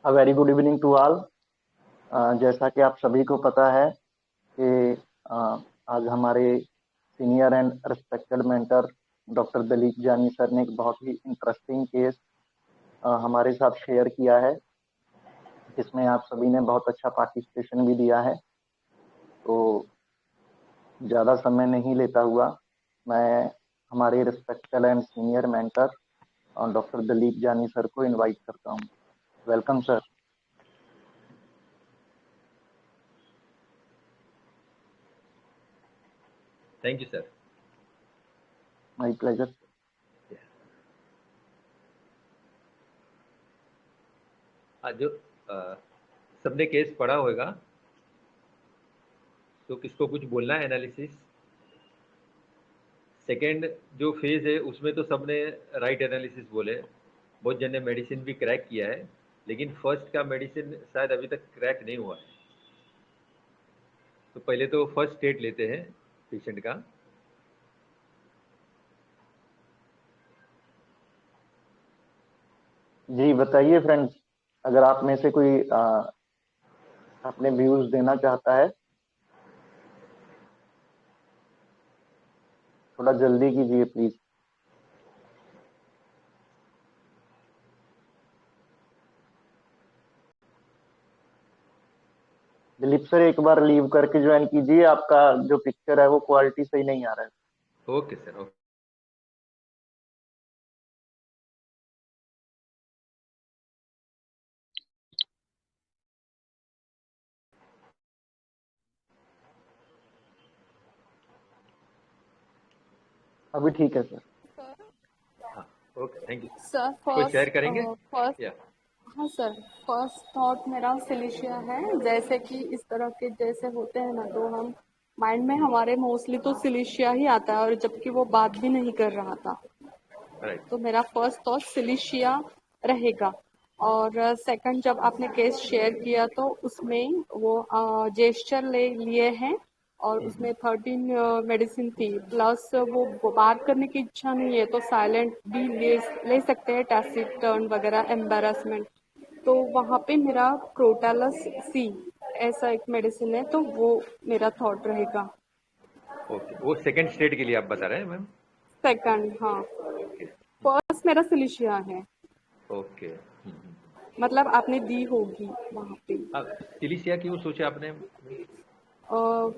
A very good evening to all. जैसा कि आप सभी को पता है कि अ, आज हमारे senior and respected mentor doctor Dalip Jani sir ने एक बहुत ही इंटरेस्टिंग केस हमारे साथ शेयर किया है, जिसमें आप सभी ने बहुत अच्छा पार्टिसिपेशन भी दिया है। तो ज़्यादा समय नहीं लेता हुआ मैं हमारे respected and senior mentor doctor Dalip Jani sir को इनवाइट करता हूँ। Welcome sir. Thank you, sir. My pleasure. आज जो सबने केस पढ़ा होगा, तो किसको कुछ बोलना है एनालिसिस? सेकेंड जो फेज है उसमें तो सबने राइट एनालिसिस बोले, बहुत जन ने मेडिसिन भी क्रैक किया है, लेकिन फर्स्ट का मेडिसिन शायद अभी तक क्रैक नहीं हुआ है। तो पहले तो फर्स्ट स्टेट लेते हैं पेशेंट का। जी बताइए फ्रेंड्स, अगर आप में से कोई अपने व्यूज देना चाहता है, थोड़ा जल्दी कीजिए प्लीज। दिलीप सर एक बार लीव करके ज्वाइन कीजिए, आपका जो पिक्चर है वो क्वालिटी सही नहीं आ रहा है। Okay sir, okay. अभी ठीक है सर। हाँ, okay, thank you sir sir. कोई शेयर करेंगे? फर्स्ट या हाँ सर, फर्स्ट थॉट मेरा सिलिशिया है। जैसे कि इस तरह के जैसे होते हैं ना, तो हम माइंड में हमारे मोस्टली तो सिलिशिया ही आता है, और जबकि वो बात भी नहीं कर रहा था। राइट। तो मेरा फर्स्ट थॉट सिलिशिया रहेगा। और सेकंड, जब आपने केस शेयर किया तो उसमें वो जेस्चर लिए हैं, और उसमें 13 मेडिसिन थी, प्लस वो बात करने की इच्छा नहीं है, तो साइलेंट भी ले सकते हैं, टैसिटर्न वगैरह, एम्बेरसमेंट। तो वहाँ पे मेरा क्रोटालस सी ऐसा एक मेडिसिन है, तो वो मेरा थॉट रहेगा। ओके, वो सेकेंड स्टेट के लिए आप बता रहे हैं मैम? सेकंड, हाँ। ओके फर्स्ट मेरा सिलिशिया है, ओके। मतलब आपने दी होगी वहाँ पे। अब सिलिसिया क्यों सोचा आपने? अ,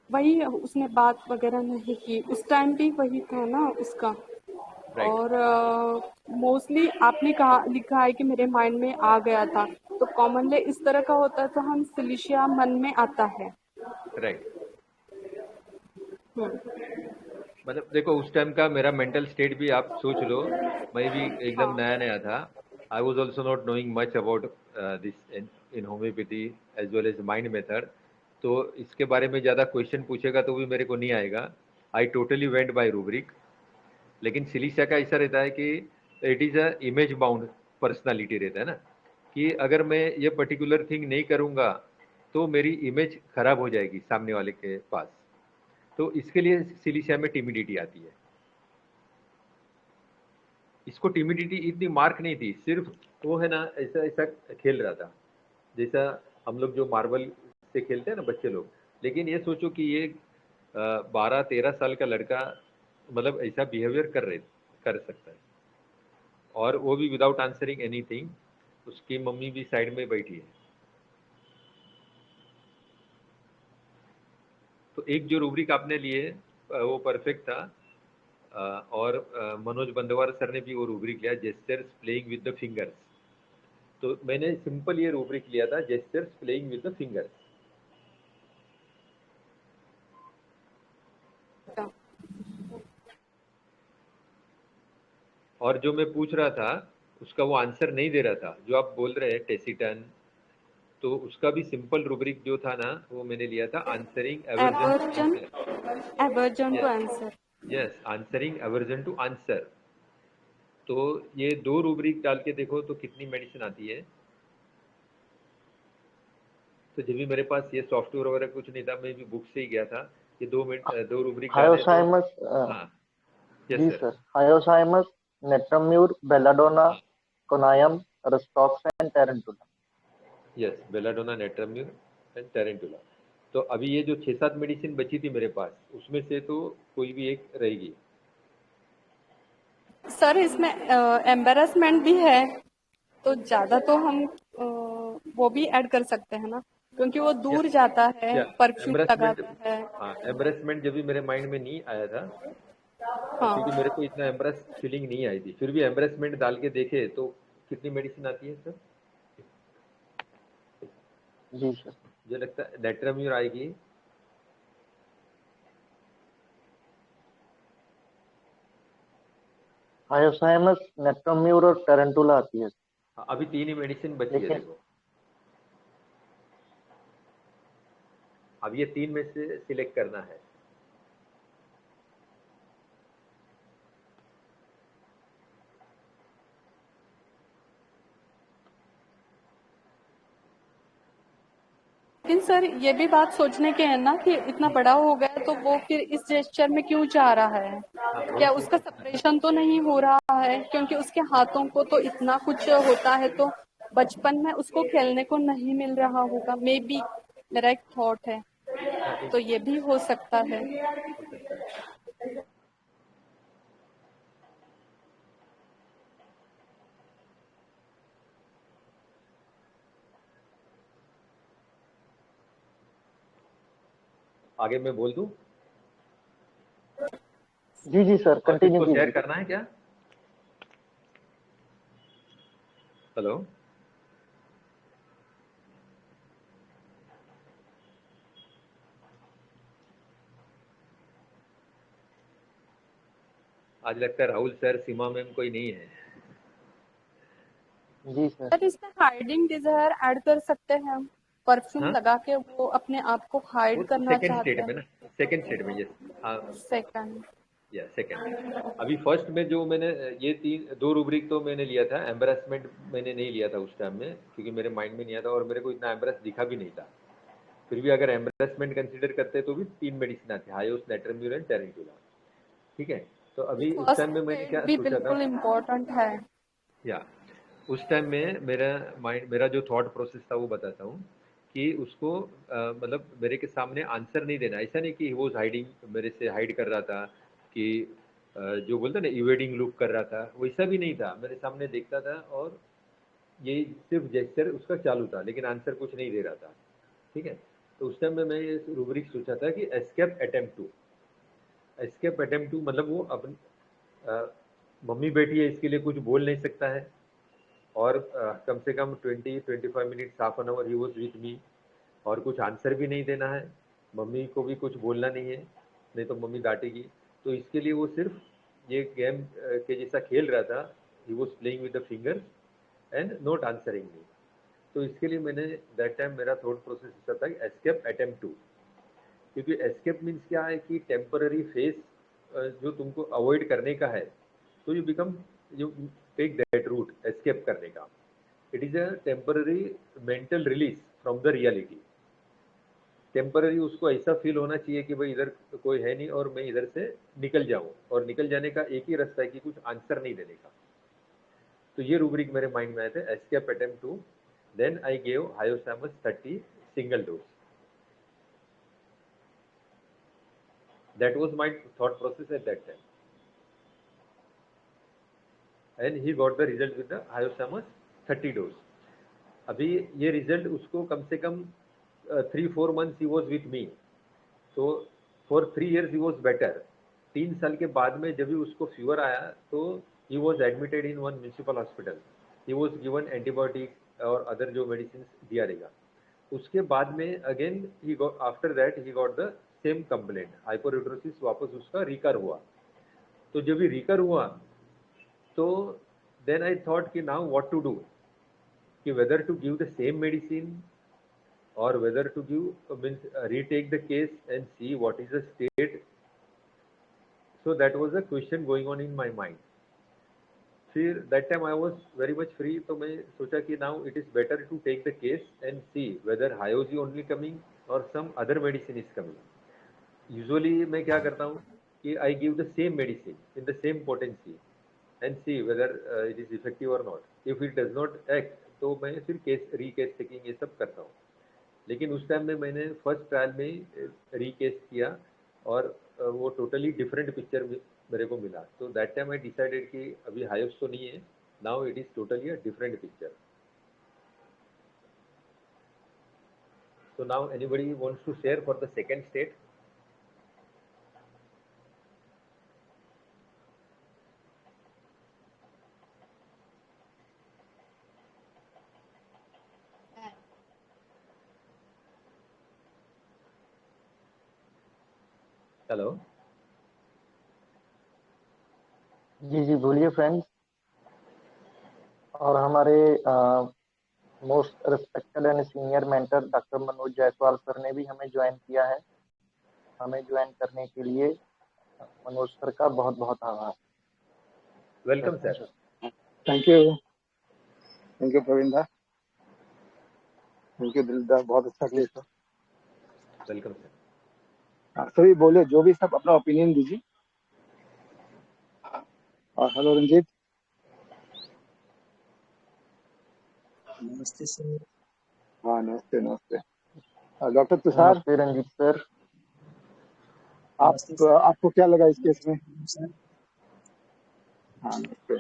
वही उसने बात वगैरह नहीं की, उस टाइम भी वही था ना उसका। राइट और मोस्टली आपने कहा लिखा है कि मेरे माइंड में आ गया था, तो कॉमनली इस तरह का होता है, तो हम सिलिशिया मन में आता है। राइट। हम्म, मतलब देखो, उस टाइम का मेरा मेंटल स्टेट भी आप सोच लो, मैं भी एकदम हाँ नया नया था। I was also not knowing much about this in homeopathy as well as mind method. तो इसके बारे में ज़्यादा क्वेश्चन पूछेगा तो भी मेरे को नहीं आएगा। I totally went by rubric. लेकिन सिलिसिया का ऐसा रहता है कि it is a image bound personality रहता है ना, कि अगर मैं ये पर्टिकुलर थिंग नहीं करूँगा तो मेरी इमेज खराब हो जाएगी सामने वाले के पास। तो इसके लिए सिलिसिया में टिमिडिटी आती है। इसको टिमिडिटी इतनी मार्क नहीं थी, सिर्फ वो है ना, ऐसा ऐसा खेल रहा था, जैसा हम लोग जो मार्बल से खेलते हैं ना बच्चे लोग। लेकिन ये सोचो कि ये 12-13 साल का लड़का मतलब ऐसा बिहेवियर कर सकता है, और वो भी विदाउट आंसरिंग एनीथिंग। उसकी मम्मी भी साइड में बैठी है। तो एक जो रूब्रिक आपने लिए वो परफेक्ट था। और मनोज बंदवार सर ने भी वो रूब्रिक लिया, gestures playing with the fingers. तो मैंने सिंपल ये रूब्रिक लिया था, gestures playing with the fingers. और जो मैं पूछ रहा था उसका वो आंसर नहीं दे रहा था, जो आप बोल रहे हैं टेसिटन, तो उसका भी सिंपल रूब्रिक जो था ना, वो मैंने लिया था, answering aversion to aversion answer. Aversion to yes, answer. Yes, answering aversion to answer. तो ये दो रूब्रिक डाल के देखो तो कितनी मेडिसिन आती है। तो जब भी मेरे पास ये सॉफ्टवेयर वगैरह कुछ नहीं था, मैं भी बुक से ही गया था। ये दो रूब्रिक डाले तो। हायोसाइमस। हाँ, yes ji sir. Sir, hyoscyamus, natrum mur, belladonna, हाँ conium, Rostopsin and Tarantula. Yes, belladonna, natrum mur and tarantula. तो अभी ये जो 6-7 मेडिसिन बची थी मेरे पास, उसमें से तो कोई भी एक रहेगी। सर इसमें एम्बेरसमेंट भी है, तो ज्यादा तो हम वो भी ऐड कर सकते हैं ना, क्योंकि वो दूर जाता है, परफ्यूम एम्बरेसमेंट, लगाता है। हाँ एम्बरेसमेंट जब भी मेरे माइंड में नहीं आया था, क्योंकि हाँ मेरे को इतना एम्बरेस फीलिंग नहीं आई थी, फिर भी एम्बरेसमेंट डाल के देखे तो कितनी मेडिसिन आती है सर? जी सर। मुझे लगता है नेट्राम्यूर आएगी, हायोसाइमस, नेट्राम्यूर और टेरेंटुला आती है। हाँ, अभी 3 ही मेडिसिन बची है लेकिन देखो। अब ये 3 में से सिलेक्ट करना है। लेकिन सर ये भी बात सोचने की है ना कि इतना बड़ा हो गया तो वो फिर इस जेस्चर में क्यों जा रहा है? हाँ, क्या वही उसका चीज। सेपरेशन तो नहीं हो रहा है? क्योंकि उसके हाथों को तो इतना कुछ होता है, तो बचपन में उसको खेलने को नहीं मिल रहा होगा, मे बी, मेरा एक थॉट है, हाँ, तो ये भी हो सकता है। हो सकता है। आगे मैं बोल दूं जी जी सर, और कंटिन्यू किसको शेयर कीजिए। करना है क्या? हेलो, आज लगता है राहुल सर, सीमा मैम कोई नहीं है। जी सर। सर इसमें हाइडिंग डिजायर ऐड कर सकते हैं हम, परफ्यूम हाँ, लगा के वो अपने आप को वो हाइड करना सेकंड चाहते स्टेट में हैं। ना, सेकंड स्टेट में, यस। हाँ, सेकंड। या सेकंड। अभी फर्स्ट में जो मैंने ये 2 रूब्रिक तो मैंने लिया था, एम्बेरसमेंट मैंने नहीं लिया था उस टाइम में, क्योंकि मेरे माइंड में नहीं आता और मेरे को इतना एम्बेरस दिखा भी नहीं था। फिर भी अगर एम्बेरसमेंट कंसीडर करते तो भी 3 मेडिसिन आते, हायोस, नेट्राम्यूर एंड टेरेंटुला। ठीक है, तो अभी उस फर्स्ट टाइम में मैंने स्टेट क्या भी सोचा था, बिल्कुल इम्पोर्टेंट है। या उस टाइम में मेरा जो थॉट प्रोसेस था वो बताता हूँ कि उसको मतलब मेरे के सामने आंसर नहीं देना। ऐसा नहीं कि वो हाइडिंग, मेरे से हाइड कर रहा था कि जो बोलते ना इवेडिंग लुक कर रहा था, वैसा भी नहीं था। मेरे सामने देखता था और ये सिर्फ जेस्चर उसका चालू था, लेकिन आंसर कुछ नहीं दे रहा था। ठीक है, तो उस टाइम में मैं ये रूब्रिक सोचा था कि escape attempt to. Escape attempt to मतलब वो अपनी मम्मी बेटी है, इसके लिए कुछ बोल नहीं सकता है, और कम से कम 20-25 minute, half an hour he was with मी, और कुछ आंसर भी नहीं देना है, मम्मी को भी कुछ बोलना नहीं है, नहीं तो मम्मी डांटेगी। तो इसके लिए वो सिर्फ ये गेम के जैसा खेल रहा था, he was playing with the fingers and not answering me. तो इसके लिए मैंने दैट टाइम मेरा थॉट प्रोसेस ऐसा था कि एस्केप अटेम्प्ट टू, क्योंकि एस्केप मीन्स क्या है कि टेम्पररी फेस जो तुमको अवॉइड करने का है, तो you take that route escape करने का। It is a temporary mental release from the reality. Temporary उसको ऐसा फील होना चाहिए कि भाई इधर कोई है नहीं और मैं इधर से निकल जाऊं, और निकल जाने का एक ही रास्ता है कि कुछ आंसर नहीं देने का। तो ये रूब्रिक मेरे माइंड में आए थे, escape attempt to, then I gave hyoscyamus 30 single dose. That was my thought process at that time, and he got the result with the hyoscyamus 30 dose. अभी ये रिजल्ट उसको कम से कम 3-4 months he was with me, तो for 3 years he was better. 3 साल के बाद में जब भी उसको फीवर आया, तो he was admitted in one municipal hospital, he was given antibiotic और अदर जो मेडिसिन दिया रहेगा। उसके बाद में again he got, after that he got the same complaint, hypohidrosis वापस उसका रिकर हुआ। तो जब भी रिकर हुआ, तो देन आई थॉट कि नाउ व्हाट टू डू, कि whether to give the same medicine or whether to give means retake the case and see what is the state. So that was a question going on in my mind. फिर that time I was very much free, तो मैं सोचा कि now it is better to take the case and see whether Hyozi only coming or some other medicine is coming. Usually मैं क्या करता हूँ कि I give the same medicine in the same potency and see whether it is effective or not. If it does not act तो मैं फिर case रीकेस taking ये सब करता हूँ। लेकिन उस टाइम में मैंने फर्स्ट ट्रायल में ही रीकेस किया और वो टोटली डिफरेंट पिक्चर मेरे को मिला। तो दैट टाइम आई डिसाइडेड कि अभी हाइव्स तो नहीं है, now it is totally a different picture. So now anybody wants to share for the second state? Hello? जी जी बोलिए फ्रेंड्स। और हमारे most respected and senior mentor doctor Manoj Jaiswal sir ने भी हमें ज्वाइन किया है। हमें ज्वाइन करने के लिए मनोज सर का बहुत बहुत आभार। Welcome sir. Thank you Praveen da, thank you दिल दा, बहुत अच्छा किया सर। Welcome sir. हाँ, सभी बोले, जो भी सब अपना ओपिनियन दीजिए। और हेलो रंजीत। नमस्ते सर। हाँ नमस्ते नमस्ते। डॉक्टर तुषार, नमस्ते रंजीत सर। आपको क्या लगा इस केस में? सर हाँ नमस्ते।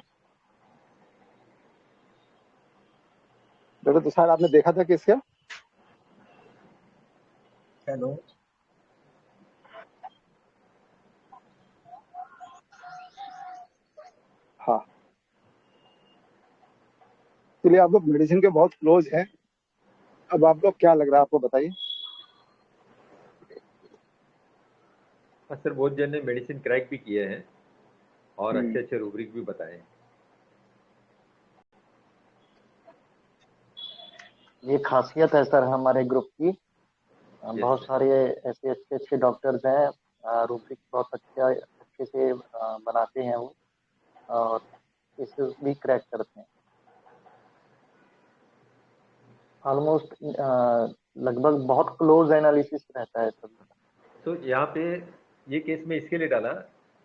डॉक्टर तुषार, आपने देखा था केस क्या? हेलो। हाँ, चलिए आप लोग मेडिसिन के बहुत क्लोज हैं, अब आपको क्या लग रहा है, आपको बताइए। हाँ सर, बहुत जन ने मेडिसिन क्रैक भी किए हैं और हम्म। अच्छे अच्छे रूब्रिक भी बताए हैं। ये खासियत है सर हमारे ग्रुप की। बहुत sir. सारे ऐसे अच्छे अच्छे डॉक्टर्स हैं, रूब्रिक बहुत अच्छे से बनाते हैं वो, और केसेस भी क्रैक करते हैं। ऑलमोस्ट लगभग बहुत क्लोज एनालिसिस रहता है सभी का। तो यहाँ पे ये केस में इसके लिए डाला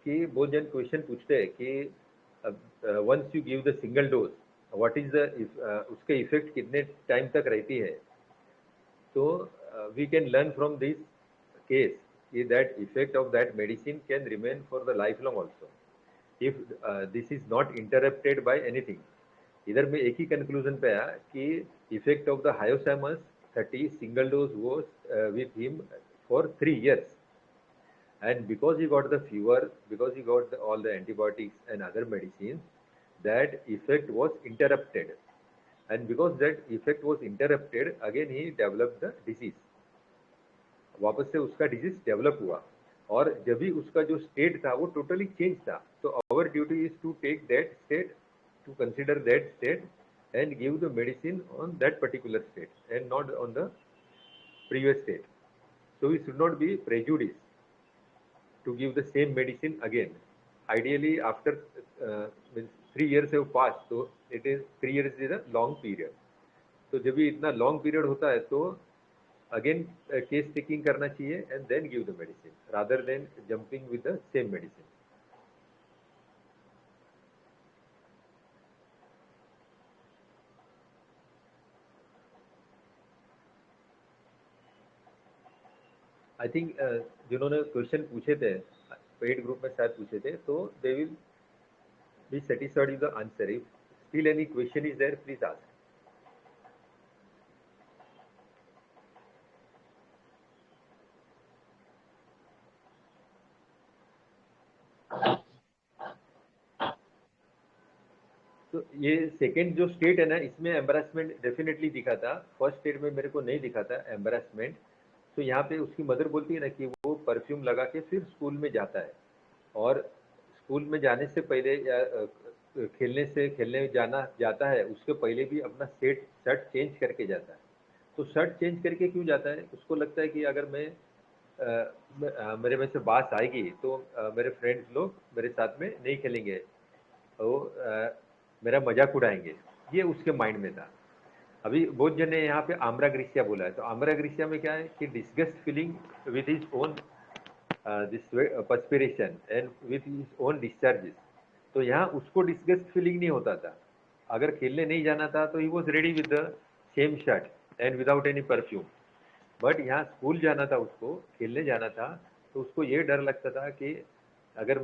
कि बहुत जन क्वेश्चन पूछते हैं कि once you give the single dose what is the उसके इफेक्ट कितने टाइम तक रहती है। तो we can learn from this case कि that effect of that medicine can remain for the life long also if this is not interrupted by anything. इधर में एक ही कंक्लूजन पे आया कि effect of the hyoscyamus 30 single dose was with him for 3 years, and because he got the fever, because he got all the antibiotics and other medicines, that effect was interrupted, and because that effect was interrupted, again he developed the disease. वापस से उसका disease develop हुआ और जब भी उसका जो state था वो टोटली चेंज था। तो our duty is to take that state, to consider that state and give the medicine on that particular state and not on the previous state. So we should not be prejudiced to give the same medicine again. Ideally after 3 years have passed, so it is 3 years is a long period. तो जब भी इतना long period होता है तो again case taking करना चाहिए and then give the medicine rather than jumping with the same medicine. I think जिन्होंने क्वेश्चन पूछे थे पेड ग्रुप में शायद पूछे थे, तो they will be satisfied with the answer. If still any question is there, please ask. तो ये सेकेंड जो स्टेट है ना, इसमें एम्बेरसमेंट डेफिनेटली दिखा था। फर्स्ट स्टेट में मेरे को नहीं दिखा था एम्बेरसमेंट। तो यहाँ पे उसकी मदर बोलती है ना कि वो परफ्यूम लगा के फिर स्कूल में जाता है, और स्कूल में जाने से पहले या खेलने जाता है उसके पहले भी अपना शर्ट चेंज करके जाता है। तो शर्ट चेंज करके क्यों जाता है? उसको लगता है कि अगर मेरे में से बात आएगी तो मेरे फ्रेंड्स लोग मेरे साथ में नहीं खेलेंगे, तो मेरा मजाक उड़ाएंगे। ये उसके माइंड में था। अभी बहुत जन ने यहाँ पे आम्रा ग्रीसिया बोला है, तो आम्रा ग्रीसिया में क्या है कि disgust feeling with his own this perspiration and with his own discharges। तो यहाँ उसको डिस्गस्ट फीलिंग नहीं होता था। अगर खेलने नहीं जाना था तो he was ready with the same shirt and without any perfume, but यहाँ स्कूल जाना था, उसको खेलने जाना था, तो उसको ये डर लगता था कि अगर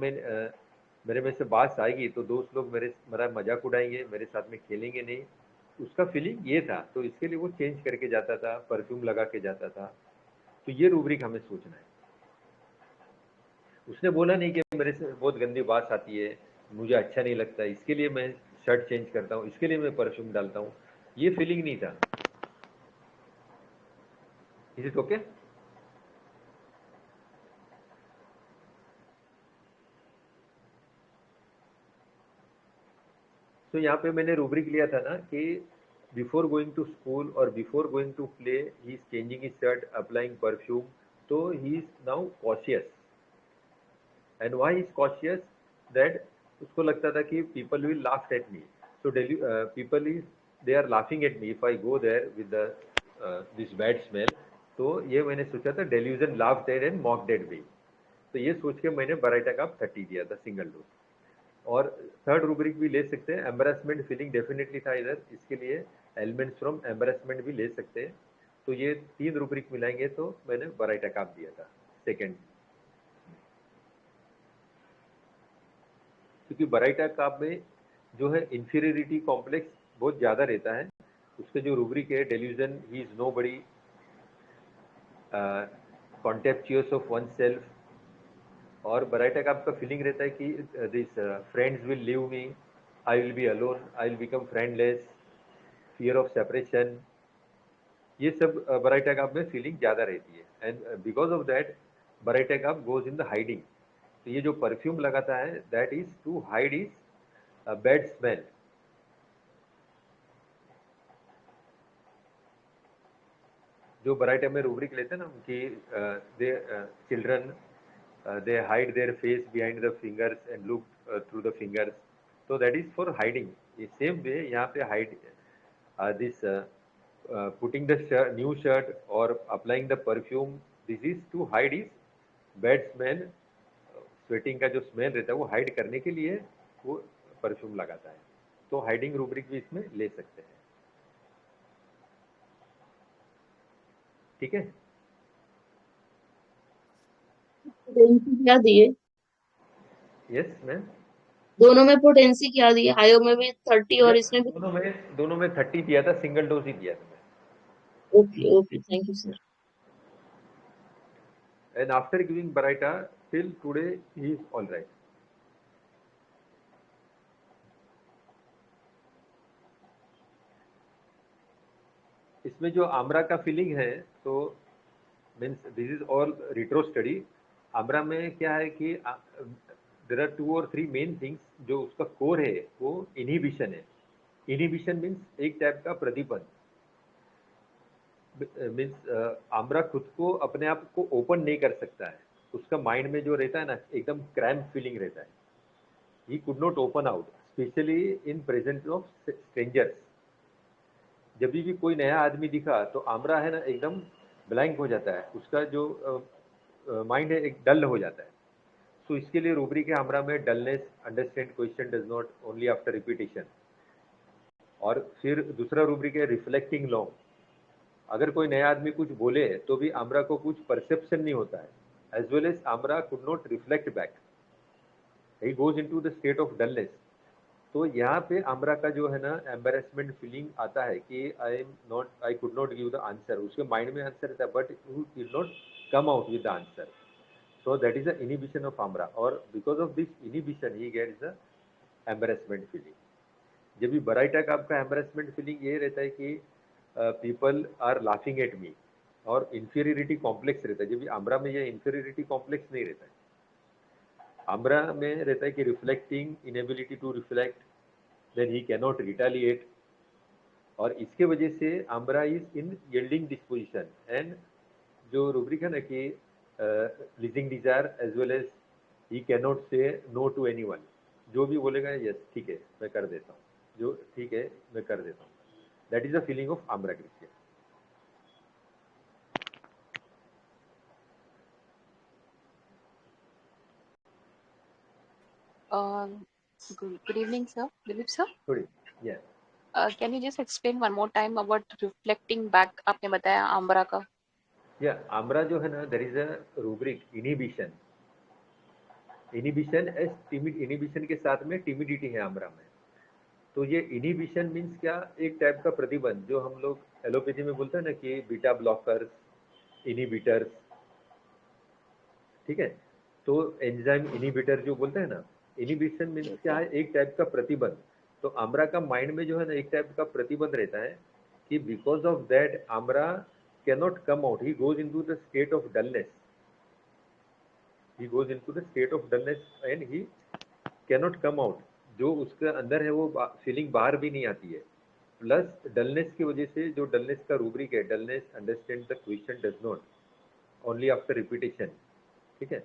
मेरे में से बात आएगी तो दोस्त लोग मेरा मजाक उड़ाएंगे, मेरे साथ में खेलेंगे नहीं, उसका फीलिंग ये था। तो इसके लिए वो चेंज करके जाता था, परफ्यूम लगा के जाता था। तो ये रूब्रिक हमें सोचना है। उसने बोला नहीं कि मेरे से बहुत गंदी बात आती है, मुझे अच्छा नहीं लगता, इसके लिए मैं शर्ट चेंज करता हूँ, इसके लिए मैं परफ्यूम डालता हूँ, ये फीलिंग नहीं था। Is it okay? तो यहाँ पे मैंने रूब्रिक लिया था ना कि बिफोर गोइंग टू स्कूल और before going to play he is changing his shirt, applying perfume, तो he is now cautious. And why is cautious? That उसको लगता था कि people will laugh at me, so people is they are laughing at me if I go there with this bad smell. तो ये मैंने सोचा था, delusion laugh there and mock dead me. तो ये सोच के मैंने बराइटा का 30 दिया था, सिंगल डोज। और थर्ड रूब्रिक भी ले सकते हैं, एम्बेरसमेंट फीलिंग डेफिनेटली था इधर, इसके लिए एलिमेंट्स फ्रॉम एम्बेरसमेंट भी ले सकते हैं। तो ये 3 रूब्रिक मिलाएंगे तो मैंने बराइटा काप दिया था सेकेंड। क्योंकि बराइटा काप में जो है इंफीरियरिटी कॉम्प्लेक्स बहुत ज़्यादा रहता है। उसके जो रूब्रिक है, delusion, he is nobody, contemptuous of oneself, और बराइटा का आपका फीलिंग रहता है कि this friends will leave me, I will be alone, I will become friendless, fear of separation, ये सब बराइटा काप में फीलिंग ज़्यादा रहती है। And because of that baryta carb goes in the hiding. तो ये जो परफ्यूम लगाता है, that is to hide is bad smell. जो बराइटा में रूब्रिक लेते हैं ना कि दे children they hide their face behind the fingers and look through the fingers, so that is for hiding. The same way यहाँ पे hide this putting the new shirt or applying the perfume, this is to hide his bad smell, sweating का जो smell रहता है वो hide करने के लिए वो परफ्यूम लगाता है। तो हाइडिंग रूब्रिक भी इसमें ले सकते हैं। ठीक है, पोटेंसी क्या दिए? Yes ma'am. दोनों में पोटेंसी क्या दी? हायो में भी 30 और इसमें भी? दोनों में 30 दिया था, सिंगल डोज ही दिया था मैं। Okay okay, thank you sir. And after giving Baraita, till today he is all right. इसमें जो आमरा का फीलिंग है, तो means this is all retro study. आमरा में क्या है कि देर आर 2 और 3 मेन थिंग्स। जो उसका कोर है वो इनहिबिशन है। इनहिबिशन मीन्स एक टाइप का प्रतिबंध। मीन्स आमरा खुद को अपने आप को ओपन नहीं कर सकता है। उसका माइंड में जो रहता है ना, एकदम क्रैम्प फीलिंग रहता है। He could not open out, specially in presence of strangers. जब भी कोई नया आदमी दिखा तो आमरा है ना एकदम ब्लैंक हो जाता है, उसका जो माइंड है एक डल हो जाता है। सो इसके लिए रूब्रिक है आमरा में dullness, understand question does not, only after repetition. और फिर दूसरा रूब्रिक है रिफ्लेक्टिंग लॉन्ग। अगर कोई नया आदमी कुछ बोले तो भी आमरा को कुछ परसेप्शन नहीं होता है, एज वेल एज आमरा could not reflect back, he goes into the state of dullness. तो यहाँ पे आमरा का जो है ना एम्बेरसमेंट फीलिंग आता है कि I could not give the answer. उसके माइंड में आंसर रहता है but he will not come out with the answer. So that is the inhibition of ambra, और because of this inhibition he gets the embarrassment feeling. जब भी Baryta का आपका embarrassment feeling ये रहता है कि people are laughing at me, और इंफीरियरिटी कॉम्प्लेक्स रहता है। जब भी आमरा में ये इंफीरियरिटी कॉम्प्लेक्स नहीं रहता है। आमरा में रहता है कि reflecting, inability to reflect, then he cannot retaliate, और इसके वजह से ambra is in yielding disposition. And जो रूब्रिक है ना कि pleasing desire as well as he cannot say no to anyone. जो भी बोलेगा यस ठीक है मैं कर देता हूँ, जो ठीक है मैं कर देता हूँ। That is the feeling of ambra grisea. Good evening, sir. Dilip sir. थोड़ी yes can you just explain one more time about reflecting back, आपने बताया आम्रा का। या आम्रा जो है ना, there is a rubric inhibition. Inhibition as timid, inhibition के साथ में टिमिडिटी है आम्रा में। तो ये इनिबिशन मीन्स क्या, एक टाइप का प्रतिबंध, जो हम लोग एलोपैथी में बोलते हैं ना कि बीटा ब्लॉकर्स, इनिबिटर्स, ठीक है। तो एंजाइम इनिबिटर जो बोलते हैं ना, इनिबिशन मीन्स क्या है, एक टाइप का प्रतिबंध। तो आम्रा का माइंड में जो है ना एक टाइप का प्रतिबंध रहता है कि because of that ambra cannot come out, he goes into the state of dullness, he goes into the state of dullness and he cannot come out. जो उसके अंदर है वो फीलिंग बाहर भी नहीं आती है। प्लस डलनेस की वजह से, जो डलनेस का रूब्रिक है, dullness understand the question does not only after repetition, ठीक है।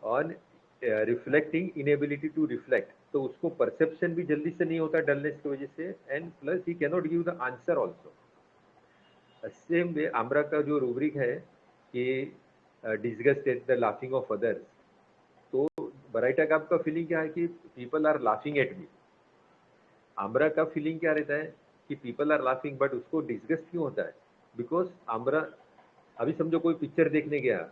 On reflecting inability to reflect, तो उसको परसेप्शन भी जल्दी से नहीं होता डलनेस की वजह से, and plus he cannot give the answer also. Same way ambra का जो रूब्रिक है कि disgust at the laughing of others, तो बराइटा का आपका फीलिंग क्या है कि people are laughing at me. Ambra का फीलिंग क्या रहता है कि पीपल आर लाफिंग, बट उसको डिस्गस्ट क्यों होता है, बिकॉज आम्रा, अभी समझो कोई पिक्चर देखने गया,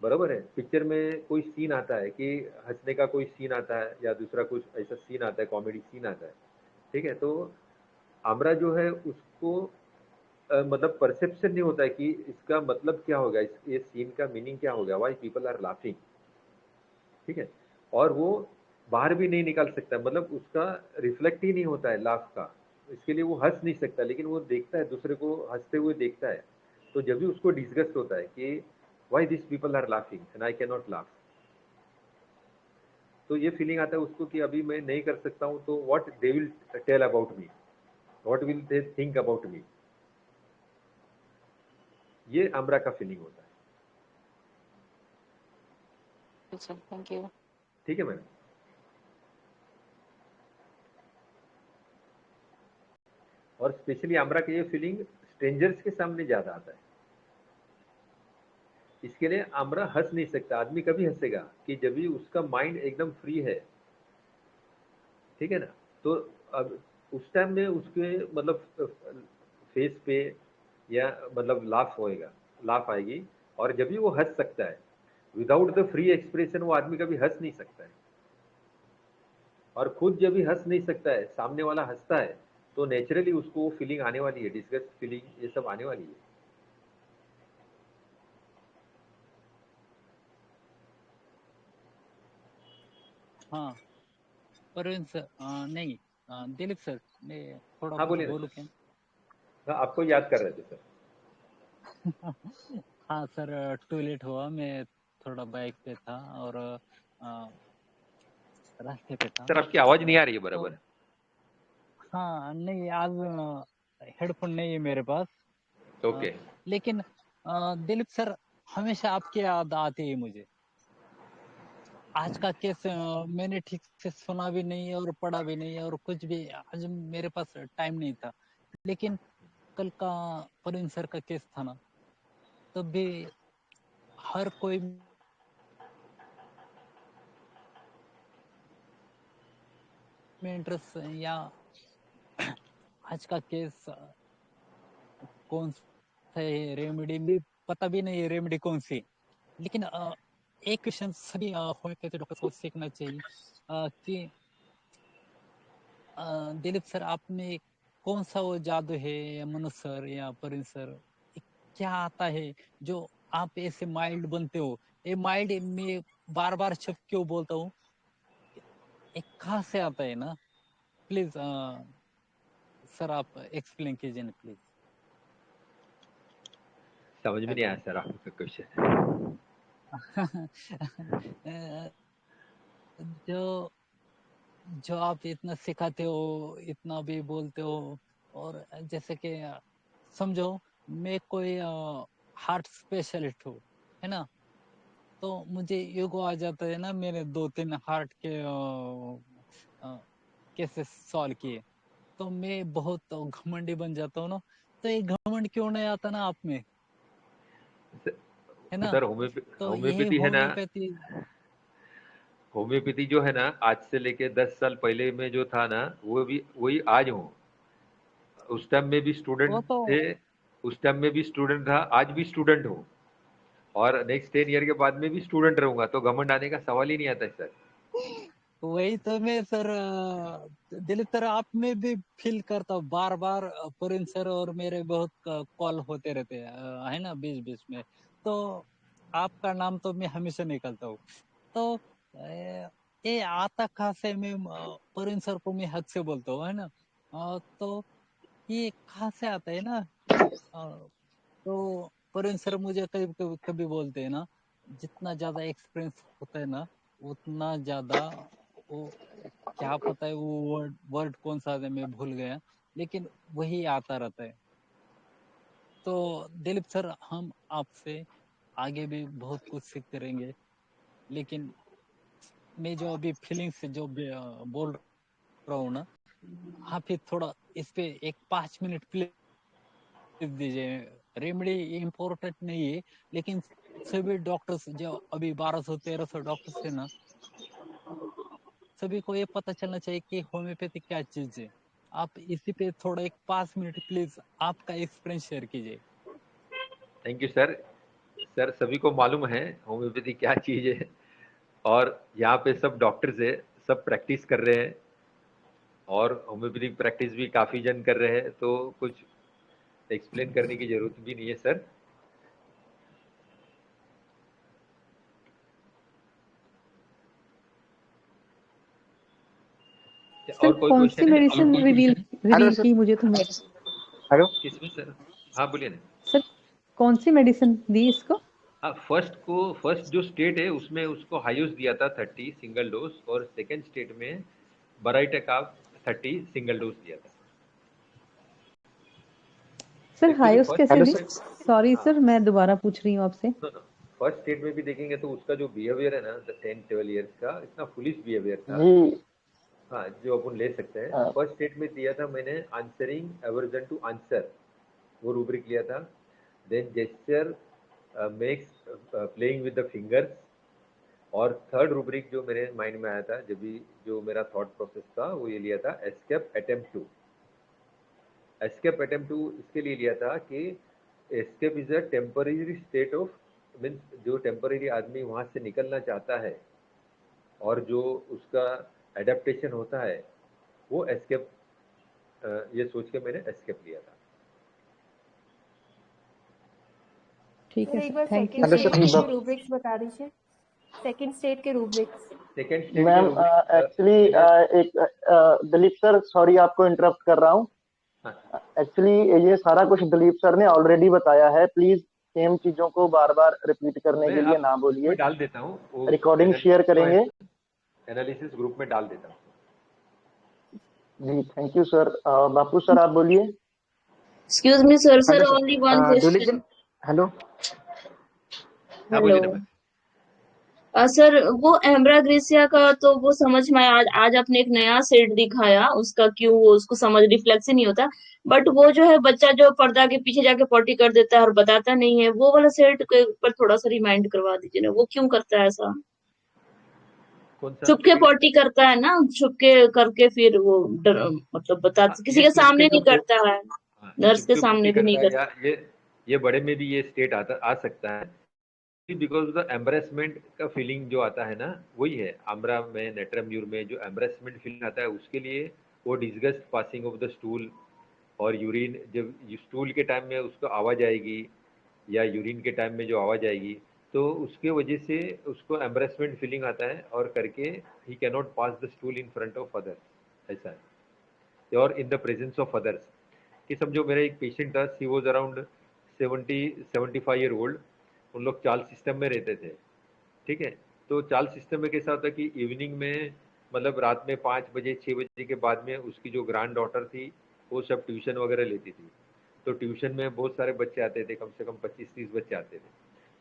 बराबर है, पिक्चर में कोई सीन आता है कि हंसने का कोई सीन आता है या दूसरा कुछ ऐसा सीन आता है, कॉमेडी सीन आता है, ठीक है। तो आम्रा जो है उसको मतलब परसेप्शन नहीं होता है कि इसका मतलब क्या होगा, ये सीन का मीनिंग क्या होगा, वाई पीपल आर लाफिंग, ठीक है। और वो बाहर भी नहीं निकाल सकता, मतलब उसका रिफ्लेक्ट ही नहीं होता है लाफ का, इसके लिए वो हंस नहीं सकता, लेकिन वो देखता है, दूसरे को हंसते हुए देखता है। तो जब भी उसको डिस्गस्ट होता है कि why this people are laughing and I can not laugh, तो ये फीलिंग आता है उसको कि अभी मैं नहीं कर सकता हूँ, तो what they will tell about me, what will they think about me, ये आम्रा का फीलिंग होता है। Thank you. ठीक है मैम। और स्पेशली आम्रा का ये फीलिंग स्ट्रेंजर्स के सामने ज्यादा आता है। इसके लिए आम्रा हंस नहीं सकता, आदमी कभी हंसेगा कि जब भी उसका माइंड एकदम फ्री है, ठीक है ना। तो अब उस टाइम में उसके मतलब फेस पे या मतलब लाफ होएगा, लाफ आएगी, और जब भी वो हंस सकता है, विदाउट द फ्री एक्सप्रेशन वो आदमी कभी हंस नहीं सकता है। और खुद जब भी हंस नहीं सकता है, सामने वाला हंसता है, तो नेचुरली उसको वो फीलिंग आने वाली है, डिस्गस्ट फीलिंग, ये सब आने वाली है। हाँ परवीन सर, नहीं, दिलीप सर, मैं थोड़ा हाँ कुछ बोलिए ना बोलूँ सर। क्या? हाँ, आपको याद कर रहे थे सर। हाँ सर, टॉयलेट हुआ, मैं थोड़ा बाइक पे था और रास्ते पे था, सर आपकी आवाज नहीं आ रही है तो बराबर। हाँ नहीं, आज हेडफोन नहीं है मेरे पास। ओके। लेकिन दिलीप सर, हमेशा आपकी याद आती है मुझे। आज का केस मैंने ठीक से सुना भी नहीं और पढ़ा भी नहीं और कुछ भी, आज मेरे पास टाइम नहीं था। लेकिन कल का परवीन सर का केस था ना, तब भी हर कोई में इंटरेस्ट, या आज का केस कौन सा है, रेमेडी भी पता भी नहीं है, रेमेडी कौन सी। लेकिन एक क्वेश्चन सभी होम्योपैथी डॉक्टर को सीखना चाहिए कि दिलीप सर, आप में कौन सा वो जादू है, या मनोज सर या परवीन सर, क्या आता है जो आप ऐसे माइल्ड बनते हो? ये माइल्ड में बार बार शब्द क्यों बोलता हूँ, एक कहाँ से आता है ना? प्लीज सर, आप एक्सप्लेन कीजिए ना प्लीज। समझ में नहीं आया सर आपका क्वेश्चन। जो जो आप इतना सिखाते हो, इतना भी बोलते हो, और जैसे कि समझो मैं कोई हार्ट स्पेशलिस्ट हूँ, है ना, तो मुझे ईगो आ जाता है ना, मैंने 2-3 हार्ट के केसेस सॉल्व किए, तो मैं बहुत घमंडी बन जाता हूँ ना। तो ये घमंड क्यों नहीं आता ना आप में, है ना? सर तो यही होम्योपैथी है ना, होम्योपैथी। होम्योपैथी जो है ना, आज से लेके 10 साल पहले में जो था ना, वो भी वही आज हूँ। उस टाइम में भी स्टूडेंट वो तो थे, उस टाइम में भी स्टूडेंट था, आज भी स्टूडेंट हूँ और नेक्स्ट 10 ईयर के बाद में भी स्टूडेंट रहूंगा, तो घमंड आने का सवाल ही नहीं आता सर। वही तो मैं सर दिलीप सर आप में भी फील करता हूँ, बार बार पुरिन सर और मेरे बहुत कॉल होते रहते हैं है ना, बीच बीच में, तो आपका नाम तो मैं हमेशा निकलता हूँ। तो ये आता कहाँ से, मैं पुरिन सर को मैं हक से बोलता हूँ, है ना। तो ये कहाँ से आता है ना, तो पुरिन सर मुझे कभी कभी कभी बोलते हैं ना, जितना ज्यादा एक्सपीरियंस होता है ना उतना ज्यादा वो, क्या पता है वो वर्ड वर्ड कौन सा है मैं भूल गया, लेकिन वही आता रहता है। तो दिलीप सर हम आपसे आगे भी बहुत कुछ सीखते रहेंगे, लेकिन मैं जो अभी फीलिंग से जो बोल रहा हूँ ना, आप ही थोड़ा इस पे एक 5 मिनट प्लीज दीजिए। रेमेडी इम्पोर्टेंट नहीं है, लेकिन सभी डॉक्टर्स जो अभी 1200-1300 डॉक्टर्स है ना, सभी को ये पता चलना चाहिए कि होम्योपैथी क्या चीज है। आप इसी पे थोड़ा एक 5 मिनट प्लीज आपका एक्सपीरियंस शेयर कीजिए। Thank you sir. सर सभी को मालूम है होम्योपैथी क्या चीज है, और यहाँ पे सब डॉक्टर्स है, सब प्रैक्टिस कर रहे हैं, और होम्योपैथिक प्रैक्टिस भी काफी जन कर रहे हैं, तो कुछ एक्सप्लेन करने की जरूरत भी नहीं है सर। सर और कोई कौन सी क्वेश्चन है? Medicine reveal hello reveal sir. की मुझे तो हेलो किसमें सर? हाँ बोलिए ना। सर कौन सी मेडिसिन दी इसको? हाँ, फर्स्ट जो स्टेट है उसमें उसको हाईयूस दिया था 30 सिंगल डोज, और सेकंड स्टेट में बराइटेकाव 30 सिंगल डोज दिया था। सर एक्चुअली हायोस फर्स्ट कैसे हेलो दी? सर। सॉरी हाँ, सर मैं दोबारा पूछ रही हूँ आपसे। फर्स्ट स्टेट में भी देखेंगे तो उसका जो बिहेवियर है ना 10-12 ईयर्स का, इतना फुलिश बिहेवियर था। जी हाँ, जो अपन ले सकते हैं। अ, फर्स्ट स्टेट में दिया था मैंने आंसरिंग एवर्जन टू आंसर, वो रूब्रिक लिया था। Then gesture makes playing with the fingers, और थर्ड रूब्रिक जो मेरे माइंड में आया था जब भी, जो मेरा थॉट प्रोसेस था, वो ये लिया था escape attempt to. Escape attempt to इसके लिए लिया था कि escape is a temporary state of, means जो टेम्पररी आदमी वहाँ से निकलना चाहता है और जो उसका एडेप्टेशन होता है, वो एस्केप, ये सोच के मैंने एस्केप लिया था। ठीक सर है एक sir, bar thank you second hello sir. State sir. के रूब्रिक्स बता दीजिए, सेकंड स्टेट के रूब्रिक्स। सेकेंड स्टेट के मैम रूब्रिक एक्चुअली एक दिलीप सर, सॉरी आपको इंटरप्ट कर रहा हूँ। एक्चुअली ये सारा कुछ दिलीप सर ने ऑलरेडी बताया है, प्लीज सेम चीजों को बार बार रिपीट करने मैं के लिए आप ना ग्रुप बोलिए। में डाल देता हूँ, वो रिकॉर्डिंग शेयर करेंगे। एनालिसिस ग्रुप में डाल देता हूँ। जी thank you sir. Bapu sir आप बोलिए। Excuse me sir, sir hello only one sir. Dilip question. Sir. Hello. हाँ हेलो बोलिए ना मैम। सर, वो एम्ब्राग्रेसिया का तो वो समझ में आया, आज आपने एक नया सेट दिखाया, उसका क्यों वो उसको समझ रिफ्लेक्स ही नहीं होता। बट वो जो है बच्चा जो पर्दा के पीछे जाके पॉटी कर देता है और बताता नहीं है, वो वाला सेट के ऊपर थोड़ा सा रिमाइंड करवा दीजिए ना, वो क्यों करता है ऐसा? कौन सा छुप के सेट? पॉटी करता है ना, छुप के करके फिर वो मतलब बता किसी ये के छुप सामने के नहीं जो करता है, हाँ, नर्स के चुपके पुट्टी सामने भी नहीं करता है, करता। या ये बड़े में भी ये स्टेट आता आ सकता है, बिकॉज द एम्ब्रेसमेंट का फीलिंग जो आता है ना, वही है आम्रा में, नेट्रम्यूर में जो एम्ब्रेसमेंट फीलिंग आता है, उसके लिए वो disgust passing of the stool और यूरिन, जब स्टूल के टाइम में उसको आवाज आएगी या यूरिन के टाइम में जो आवाज आएगी, तो उसके वजह से उसको एम्ब्रेसमेंट फीलिंग आता है, और करके he can not pass the stool in front of others, ऐसा है, और in the presence of others. कि समझो मेरा एक पेशेंट था, सी वॉज अराउंड 70-75 ईयर ओल्ड, उन लोग चाल सिस्टम में रहते थे, ठीक है। तो चाल सिस्टम में कैसा होता है कि इवनिंग में, मतलब रात में 5 बजे 6 बजे के बाद में उसकी जो ग्रैंड डॉटर थी वो सब ट्यूशन वगैरह लेती थी, तो ट्यूशन में बहुत सारे बच्चे आते थे, कम से कम 25-30 बच्चे आते थे,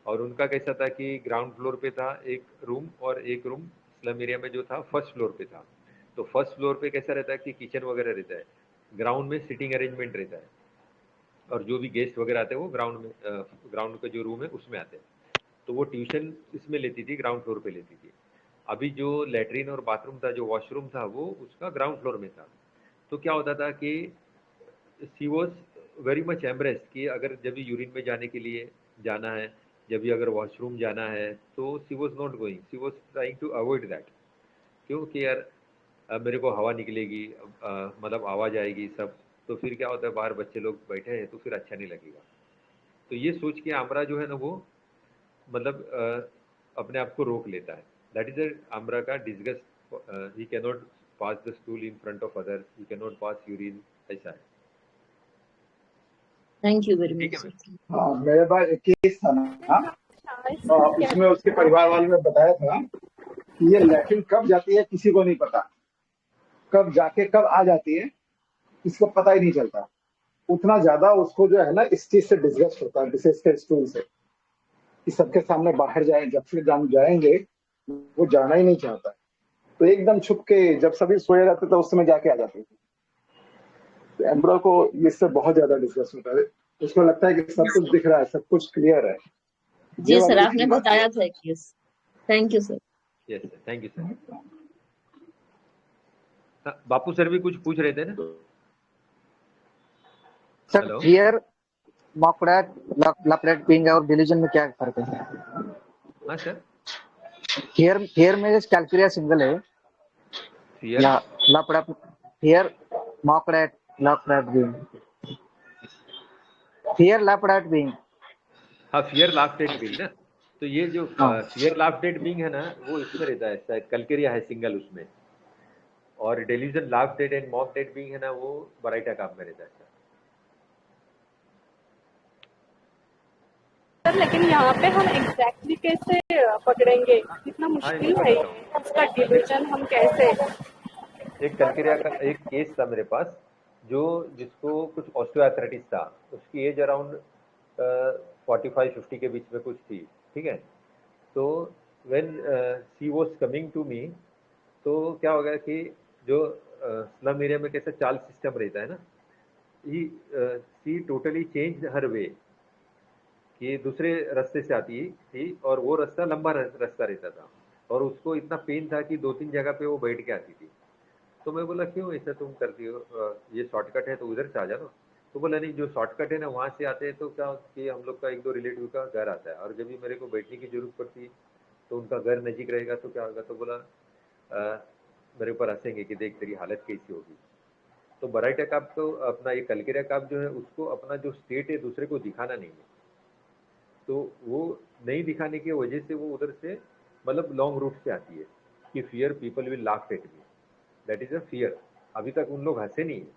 और उनका कैसा था कि ग्राउंड फ्लोर पे था एक रूम, और एक रूम स्लम एरिया में जो था फर्स्ट फ्लोर पे था। तो फर्स्ट फ्लोर पे कैसा रहता है कि किचन वगैरह रहता है, ग्राउंड में सिटिंग अरेंजमेंट रहता है, और जो भी गेस्ट वगैरह आते हैं वो ग्राउंड में, ग्राउंड का जो रूम है उसमें आते हैं। तो वो ट्यूशन इसमें लेती थी, ग्राउंड फ्लोर पे लेती थी। अभी जो लेटरिन और बाथरूम था, जो वॉशरूम था, वो उसका ग्राउंड फ्लोर में था। तो क्या होता था कि she was very much embraced कि अगर जब भी यूरिन में जाने के लिए जाना है, जब भी अगर वॉशरूम जाना है, तो she was not going, she was trying to avoid that. क्यों कि यार अब मेरे को हवा निकलेगी, मतलब आवाज़ आएगी सब, तो फिर क्या होता है बाहर बच्चे लोग बैठे हैं तो फिर अच्छा नहीं लगेगा। तो ये सोच के आमरा जो है ना वो मतलब अपने आप को रोक लेता है। दैट इज आमरा का disgust, he can not pass the stool in front of others, he can not pass urine, ऐसा है। थैंक यू वेरी ठीक मच है सर। मैम। हाँ, मेरे पास एक केस था ना, उसमें उसके परिवार वालों ने बताया था कि ये लैट्रिन कब जाती है किसी को नहीं पता, कब जाके कब आ जाती है इसको पता ही नहीं चलता। उतना ज्यादा उसको जो है ना इस चीज से डिस्गस्ट होता है, विशेषकर स्टूल से, कि सबके सामने बाहर जाए, जब फिर हम जाएंगे वो जाना ही नहीं चाहता। तो एकदम छुप के जब सभी सोए रहते तो उस समय जाके आ जाते थे। तो एम्ब्रो को इससे बहुत ज्यादा डिस्गस्ट होता है, उसको लगता है कि सब कुछ दिख रहा है, सब कुछ क्लियर है। ये जी सर, वाली आपने उसकी बात है। बताया था case. Thank you sir. Yes sir, thank you sir. हाँ, बापू सर भी कुछ पूछ रहे थे ना। Sir hello. फियर, मॉकड़ैट, लैपरेट पिंग और डिलीजन में क्या फर्क है? हाँ सर, फियर में कैलकुलिया सिंगल है फियर, या लैपरेट? फियर, मॉकड़ैट, लैपरेट पिंग, फियर लैपरेट पिंग। हाँ फियर लास्ट डेट बिंग ना, तो ये जो हाँ फियर लास्ट डेट बिंग है ना वो इसमें रहता है शायद, कलकेरिया है सिंगल उसमें, और delusion last date and mock date बिंग है ना वो बराइटा काप में रहता है सर। सर लेकिन यहाँ पे हम एग्जैक्टली कैसे पकड़ेंगे, कितना हाँ ये मुश्किल मैं है बताता हूँ। इसका डिवीजन हम कैसे। एक कलकेरिया का एक केस था मेरे पास, जो जिसको कुछ ऑस्टियोआर्थराइटिस था, उसकी एज अराउंड 45-50 के बीच में कुछ थी, ठीक है। तो when she was coming to me, तो क्या हो गया कि जो स्लम एरिया में कैसा चाल सिस्टम रहता है ना, शी टोटली चेंज हर वे, कि दूसरे रास्ते से आती थी और वो रास्ता लंबा रास्ता रहता था, और उसको इतना पेन था कि 2-3 जगह पे वो बैठ के आती थी। तो मैं बोला क्यों ऐसा तुम करती हो, ये शॉर्टकट है तो उधर से आ जाओ। तो बोला नहीं, जो शॉर्टकट है ना वहाँ से आते हैं, तो क्या कि हम लोग का 1-2 रिलेटिव का घर आता है, और जब भी मेरे को बैठने की जरूरत पड़ती तो उनका घर नजीक रहेगा तो क्या होगा। तो बोला मेरे ऊपर हंसेंगे कि देख तेरी हालत कैसी होगी। तो बराइटा काप तो अपना ये कलकेरिया काप जो है उसको अपना जो स्टेट है दूसरे को दिखाना नहीं है, तो वो नहीं दिखाने की वजह से वो उधर से मतलब लॉन्ग रूट से आती है कि fear people will laugh at me, that is a fear. अभी तक उन लोग हंसे नहीं है,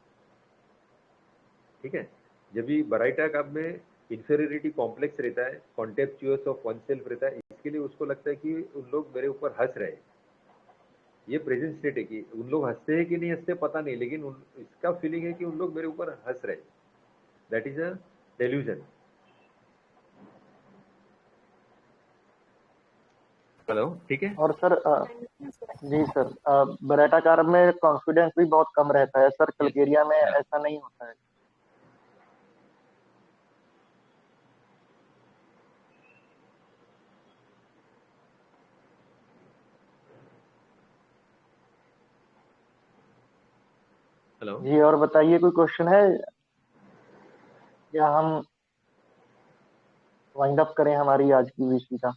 ठीक है। जब भी बराइटा काप में इंफेरियोरिटी कॉम्प्लेक्स रहता है, कॉन्टेम्प्चुअस ऑफ वन सेल्फ रहता है, इसके लिए उसको लगता है कि उन लोग मेरे ऊपर हंस रहे हैं। ये प्रेजेंट स्टेट है कि उन लोग हंसते हैं कि नहीं हंसते पता नहीं, लेकिन इसका फीलिंग है कि उन लोग मेरे ऊपर हंस रहे हैं, that is a delusion. Hello, ठीक है। और सर जी सर, बराटा कार में कॉन्फिडेंस भी बहुत कम रहता है सर, कलकेरिया में ऐसा नहीं होता है। हेलो जी, और बताइए कोई क्वेश्चन है या हम वाइंड अप करें हमारी आज की वीसी का?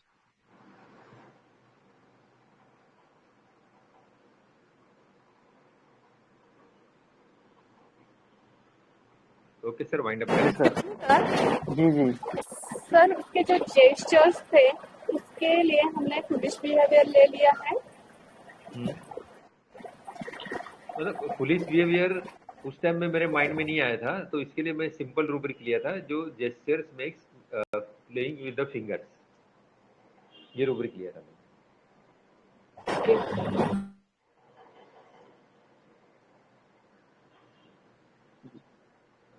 ओके सर, वाइंड अप जी करें। सर। जी जी सर उसके जो जेस्चर्स थे उसके लिए हमने पुलिस बिहेवियर ले लिया है। मतलब पुलिस बिहेवियर उस टाइम में मेरे माइंड में नहीं आया था, तो इसके लिए मैं सिंपल रूब्रिक लिया था, जो gestures makes playing with the fingers, ये रूब्रिक लिया था मैंने।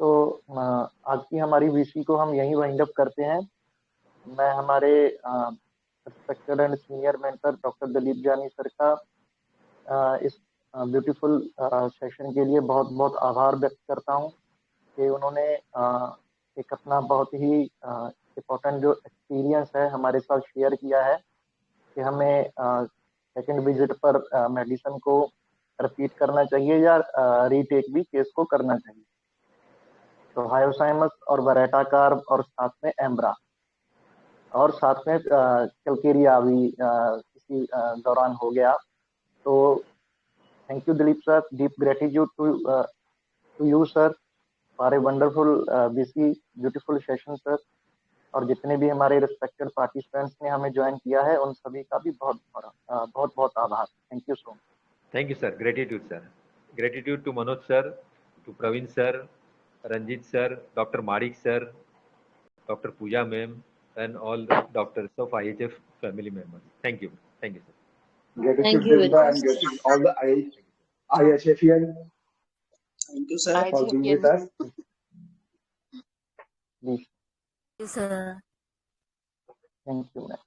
तो आज की हमारी वीसी को हम यहीं वाइंड अप करते हैं। मैं हमारे respected and senior mentor doctor Dalip Jani sir का इस ब्यूटीफुल सेशन के लिए बहुत बहुत आभार व्यक्त करता हूं कि उन्होंने एक अपना बहुत ही इम्पोर्टेंट जो एक्सपीरियंस है हमारे साथ शेयर किया है कि हमें सेकंड विजिट पर मेडिसिन को रिपीट करना चाहिए या रीटेक भी केस को करना चाहिए। तो हायोसाइमस और बरेटा कार्ब और साथ में एम्ब्रा और साथ में कैलकेरिया भी इसी दौरान हो गया। तो thank you Dilip sir, deep gratitude to you sir for a wonderful busy beautiful session sir. और जितने भी हमारे रिस्पेक्टेड पार्टिसिपेंट्स ने हमें ज्वाइन किया है उन सभी का भी बहुत बहुत आभार। Thank you so much. Thank you, sir. Gratitude, sir. Gratitude to Manoj sir, to Praveen sir, Ranjit sir, Dr. Marik sir, Dr. Pooja ma'am, and all the doctors of IHF family members. Thank you. Thank you, sir. Gratitude Thank you very Deepa much. and gratitude all the IHFian Thank you, sir. for being with us. Please. Yes, sir. Thank you, ma'am.